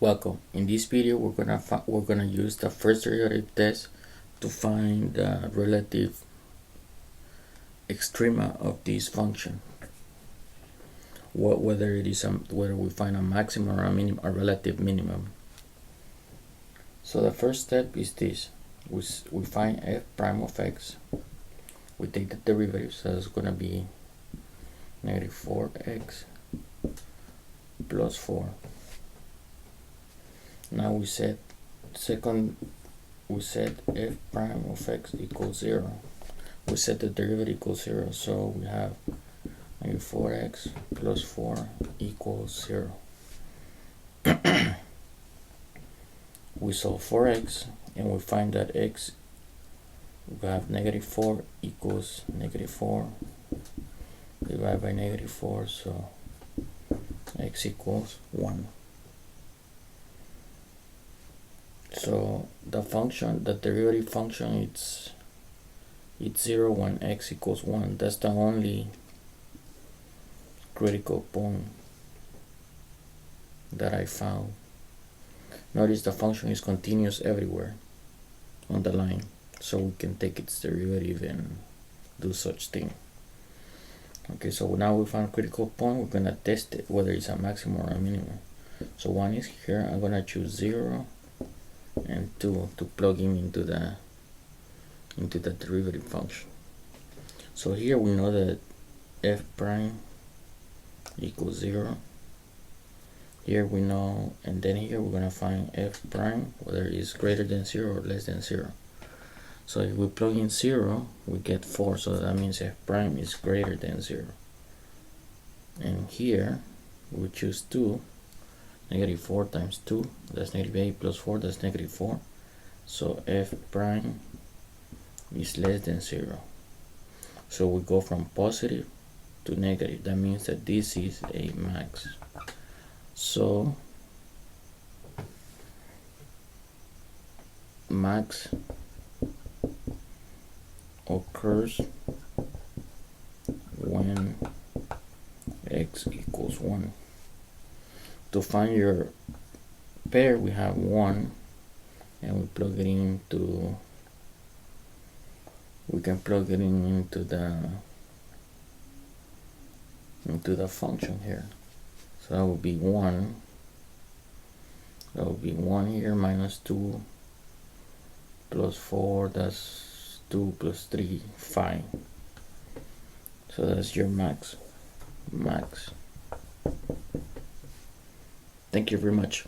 Welcome. In this video, we're gonna use the first derivative test to find the relative extrema of this function. Whether we find a maximum or a relative minimum. So the first step is this: we find f prime of x. We take the derivative, so it's gonna be negative 4x plus 4. Now we set f prime of x equals 0. We set the derivative equals 0, so we have negative 4x plus 4 equals 0. We solve for x and we find that x, we have negative 4 equals negative 4 divided by negative 4, so x equals 1. So the derivative function, it's 0 when x equals 1. That's the only critical point that I found. Notice the function is continuous everywhere on the line, so we can take its derivative and do such thing. Okay, so now we found critical point. We're gonna test it whether it's a maximum or a minimum. So 1 is here. I'm gonna choose 0 and 2 to plug in into the derivative function. So here we know that f prime equals 0. Here we know, and then here we're gonna find f prime, whether it's greater than 0 or less than 0. So if we plug in 0, we get 4, so that means f prime is greater than 0. And here we choose 2. Negative 4 times 2, that's negative 8 plus 4, that's negative 4. So f prime is less than 0. So we go from positive to negative. That means that this is a max. So max occurs when x equals 1. To find your pair, we have 1 and we plug it into, we can plug it into the function here. So that would be 1. That would be 1 here minus 2 plus 4, that's 2 plus 3, 5. So that's your max. Thank you very much.